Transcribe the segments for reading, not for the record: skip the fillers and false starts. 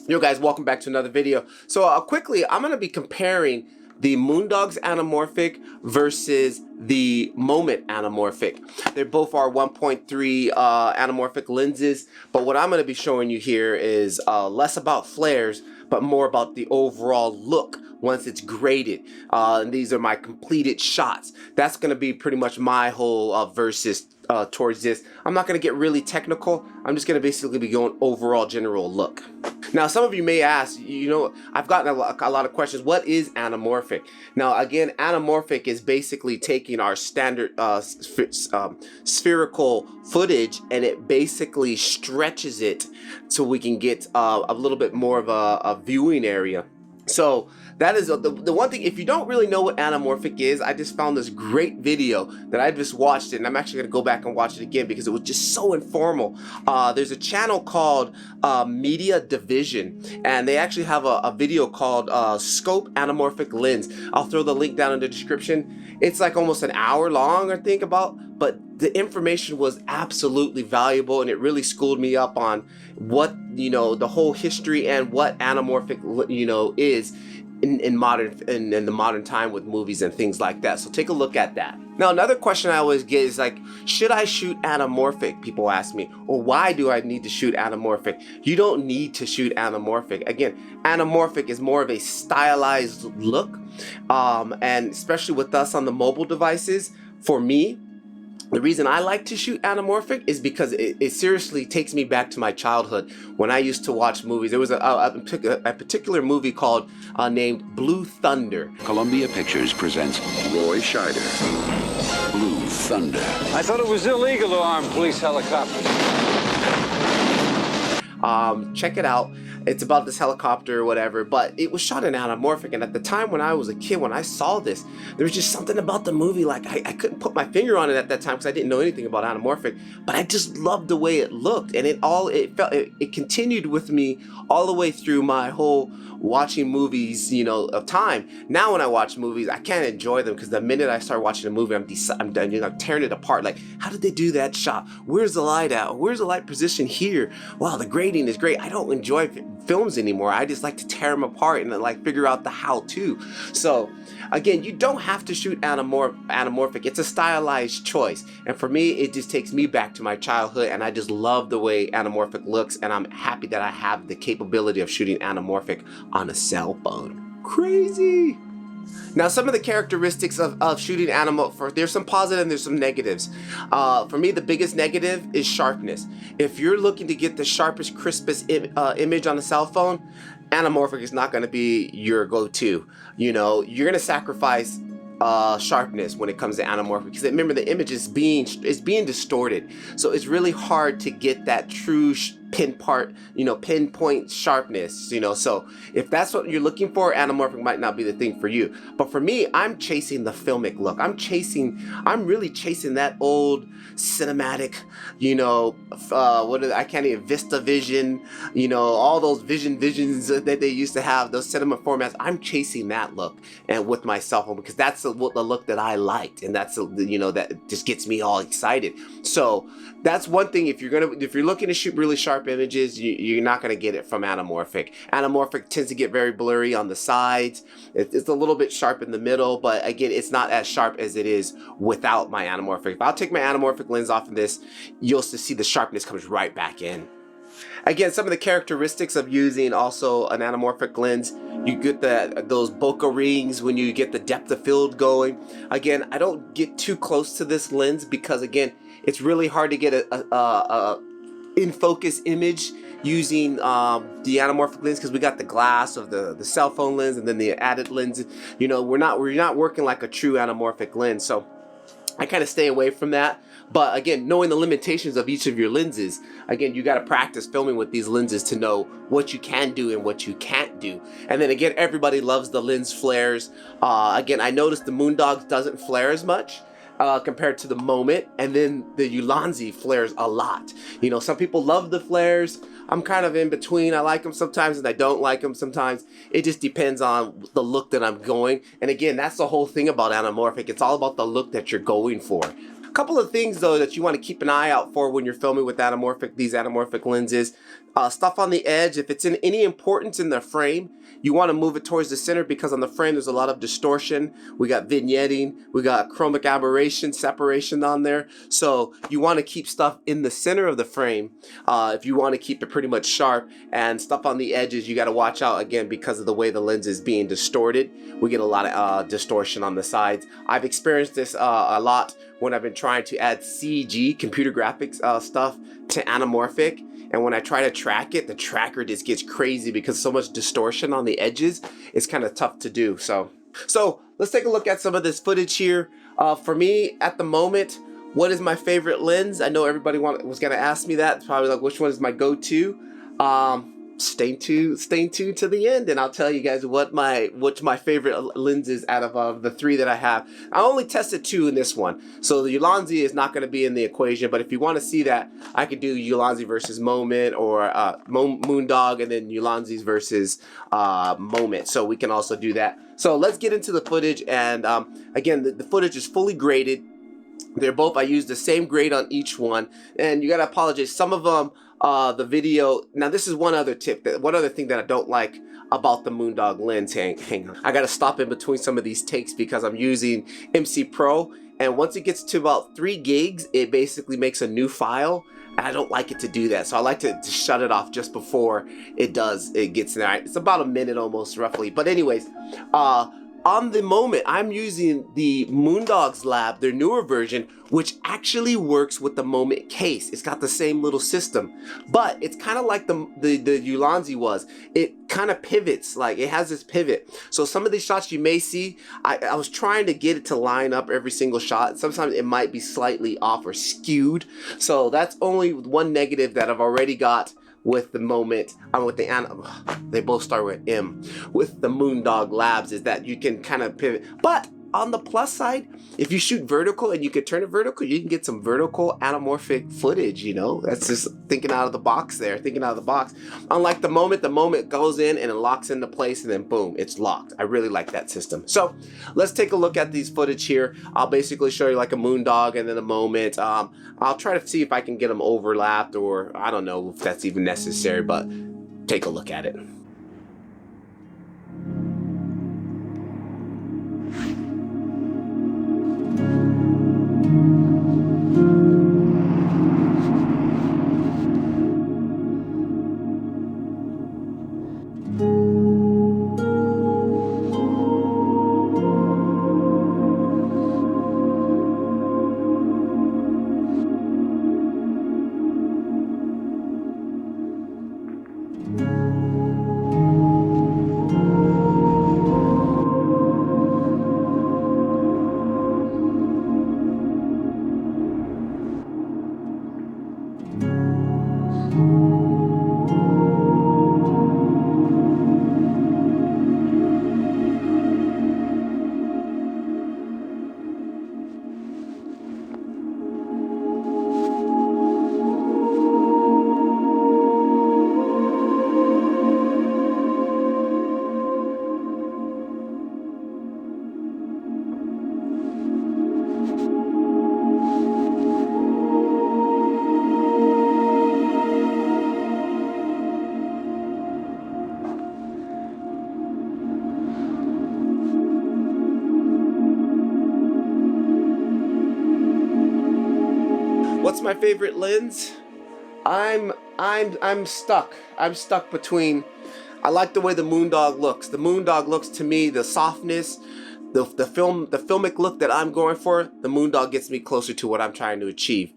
Yo guys, welcome back to another video. So quickly, I'm going to be comparing the Moondog's anamorphic versus the Moment Anamorphic. They both are 1.3 anamorphic lenses, but what I'm going to be showing you here is less about flares, but more about the overall look once it's graded. And these are my completed shots. That's going to be pretty much my whole versus towards this. I'm not going to get really technical. I'm just going to basically be going overall general look. Now, some of you may ask, I've gotten a lot of questions. What is anamorphic? Now, again, anamorphic is basically taking our standard spherical footage and it basically stretches it so we can get a little bit more of a viewing area. So that is the one thing. If you don't really know what anamorphic is, I just found this great video that I just watched it, and I'm actually going to go back and watch it again because it was just so informal. There's a channel called Media Division, and they actually have a video called Scope Anamorphic Lens. I'll throw the link down in the description. It's like almost an hour long, I think, but the information was absolutely valuable, and it really schooled me up on what, the whole history and what anamorphic, is in the modern time with movies and things like that. So take a look at that. Now, another question I always get is like, should I shoot anamorphic? People ask me, or why do I need to shoot anamorphic? You don't need to shoot anamorphic. Again, anamorphic is more of a stylized look, and especially with us on the mobile devices, for me, the reason I like to shoot anamorphic is because it seriously takes me back to my childhood when I used to watch movies. There was a particular movie called named Blue Thunder. Columbia Pictures presents Roy Scheider, Blue Thunder. I thought it was illegal to arm police helicopters. Check it out. It's about this helicopter or whatever, but it was shot in anamorphic, and at the time when I was a kid, when I saw this, there was just something about the movie, like I couldn't put my finger on it at that time because I didn't know anything about anamorphic, but I just loved the way it looked, and it continued with me all the way through my whole watching movies, of time. Now when I watch movies, I can't enjoy them because the minute I start watching a movie, I'm tearing it apart. Like, how did they do that shot? Where's the light at? Where's the light position here? Wow, the grading is great. I don't enjoy films anymore. I just like to tear them apart and like figure out the how-to. So again, you don't have to shoot anamorphic. It's a stylized choice, and for me, it just takes me back to my childhood, and I just love the way anamorphic looks, and I'm happy that I have the capability of shooting anamorphic on a cell phone. Crazy. Now, some of the characteristics of shooting anamorphic, there's some positive and there's some negatives. For me, the biggest negative is sharpness. If you're looking to get the sharpest, crispest image on a cell phone, anamorphic is not going to be your go-to. You're going to sacrifice sharpness when it comes to anamorphic, because remember, the image is being distorted, so it's really hard to get that true pinpoint sharpness. So if that's what you're looking for, anamorphic might not be the thing for you. But for me, I'm chasing the filmic look. I'm really chasing that old cinematic, I can't even, VistaVision, all those visions that they used to have, those cinema formats. I'm chasing that look, and with my cell phone, because that's the look that I liked, and that's that just gets me all excited. So that's one thing. If you're looking to shoot really sharp images, you're not going to get it from anamorphic. Anamorphic tends to get very blurry on the sides. It's a little bit sharp in the middle, but again, it's not as sharp as it is without my anamorphic. If I'll take my anamorphic lens off of this, you'll see the sharpness comes right back in. Again, some of the characteristics of using also an anamorphic lens, you get those bokeh rings when you get the depth of field going. Again, I don't get too close to this lens because, again, it's really hard to get a in focus image using the anamorphic lens, because we got the glass of the cell phone lens and then the added lens. We're not working like a true anamorphic lens, so I kind of stay away from that. But again, knowing the limitations of each of your lenses, again, you got to practice filming with these lenses to know what you can do and what you can't do. And then again, everybody loves the lens flares. Again, I noticed the Moondog doesn't flare as much compared to the Moment, and then the Ulanzi flares a lot. Some people love the flares. I'm kind of in between. I like them sometimes and I don't like them sometimes. It just depends on the look that I'm going. And again, that's the whole thing about anamorphic. It's all about the look that you're going for. A couple of things though that you want to keep an eye out for when you're filming with these anamorphic lenses. Stuff on the edge, if it's in any importance in the frame, you want to move it towards the center, because on the frame there's a lot of distortion. We got vignetting, we got chromic aberration, separation on there. So you want to keep stuff in the center of the frame if you want to keep it pretty much sharp. And stuff on the edges, you got to watch out again because of the way the lens is being distorted. We get a lot of distortion on the sides. I've experienced this a lot when I've been trying to add CG, computer graphics stuff, to anamorphic. And when I try to track it, the tracker just gets crazy because so much distortion on the edges. It's kind of tough to do. So let's take a look at some of this footage here. For me, at the moment, what is my favorite lens? I know everybody was gonna ask me that. It's probably like, which one is my go-to? Stay tuned to the end, and I'll tell you guys what my favorite lens is out of the 3 that I have. I only tested 2 in this one, so the Ulanzi is not going to be in the equation. But if you want to see that, I could do Ulanzi versus Moment, or Moondog, and then Ulanzi's versus Moment. So we can also do that. So let's get into the footage. And again, the footage is fully graded. They're both, I used the same grade on each one, and you gotta apologize. Some of them, the video. Now this is one other tip. One other thing that I don't like about the Moondog lens. Hang on. I gotta stop in between some of these takes because I'm using MC Pro, and once it gets to about 3 gigs, it basically makes a new file. And I don't like it to do that, so I like to shut it off just before it gets there. It's about a minute almost, roughly. But anyways, on the Moment, I'm using the Moondog Labs, their newer version, which actually works with the Moment case. It's got the same little system, but it's kind of like the Ulanzi was. It kind of pivots, like it has this pivot. So some of these shots you may see, I was trying to get it to line up every single shot. Sometimes it might be slightly off or skewed. So that's only one negative that I've already got with the Moment, they both start with M, with the Moondog Labs, is that you can kind of pivot. But on the plus side, if you shoot vertical and you can turn it vertical, you can get some vertical anamorphic footage, you know? That's just thinking out of the box there, thinking out of the box. Unlike the Moment goes in and it locks into place and then boom, it's locked. I really like that system. So let's take a look at these footage here. I'll basically show you like a Moondog and then a Moment. I'll try to see if I can get them overlapped, or I don't know if that's even necessary, but take a look at it. What's my favorite lens? I'm stuck. I'm stuck between. I like the way the Moondog looks. The Moondog looks to me, the softness, the filmic look that I'm going for. The Moondog gets me closer to what I'm trying to achieve.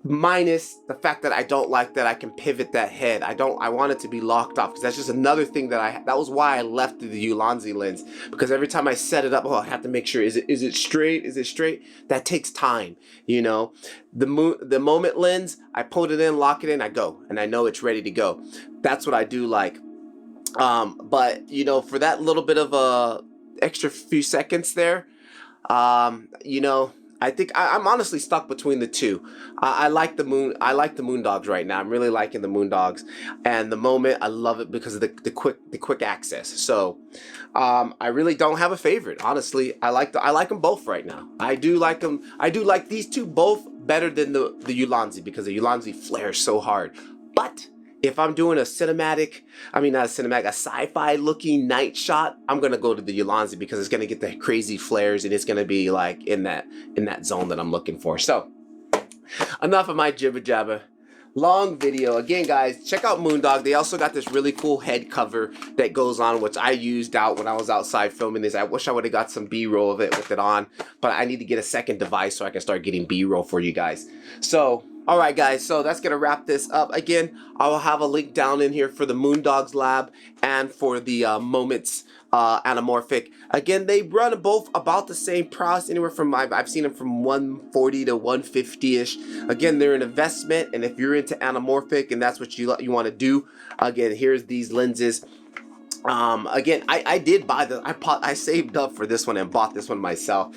Minus the fact that I don't like that I can pivot that head. I want it to be locked off, because that's just another thing that that was why I left the Ulanzi lens, because every time I set it up, I have to make sure, is it straight? Is it straight? That takes time, you know. The Moment lens, I pull it in, lock it in, I go, and I know it's ready to go. That's what I do like. But you know, for that little bit of a extra few seconds there, you know, I think I'm honestly stuck between the two. I like the Moondogs right now. I'm really liking the Moondogs, and the Moment, I love it because of the quick access. So I really don't have a favorite, honestly. I like them both right now. I do like them. I do like these two both better than the Ulanzi, because the Ulanzi flares so hard. But if I'm doing a cinematic, I mean not a cinematic, a sci-fi looking night shot, I'm gonna go to the Ulanzi because it's gonna get the crazy flares and it's gonna be like in that zone that I'm looking for. So enough of my jibber jabber. Long video. Again, guys, check out Moondog. They also got this really cool head cover that goes on, which I used out when I was outside filming this. I wish I would have got some B-roll of it with it on, but I need to get a second device so I can start getting B-roll for you guys. So, all right, guys, so that's going to wrap this up. Again, I will have a link down in here for the Moondog Lab and for the Moments Anamorphic. Again, they run both about the same price, anywhere from, I've seen them from 140 to 150-ish. Again, they're an investment, and if you're into anamorphic and that's what you want to do, again, here's these lenses. Again, I did buy I saved up for this one and bought this one myself.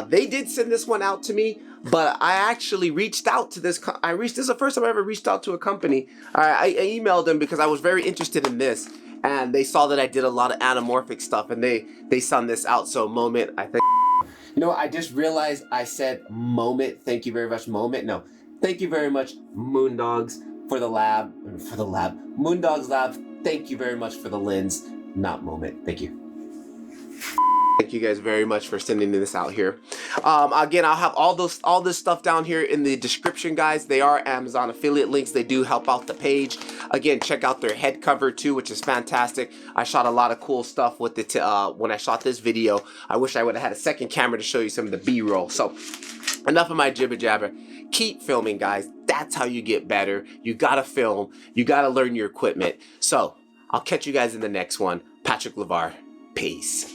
They did send this one out to me, but I actually reached out to this. This is the first time I ever reached out to a company. I emailed them because I was very interested in this, and they saw that I did a lot of anamorphic stuff, and they sent this out. So Moment, I think. You know what? I just realized I said Moment. Thank you very much, Moment. No, thank you very much, Moondogs, for the lab. Moondog's Lab. Thank you very much for the lens, not Moment. Thank you. Thank you guys very much for sending this out here. Again, I'll have all this stuff down here in the description, guys. They are Amazon affiliate links. They do help out the page. Again, check out their head cover too, which is fantastic. I shot a lot of cool stuff with it when I shot this video. I wish I would have had a second camera to show you some of the B-roll. So enough of my jibber jabber. Keep filming, guys. That's how you get better. You gotta film. You gotta learn your equipment. So I'll catch you guys in the next one. Patrick Levar. Peace.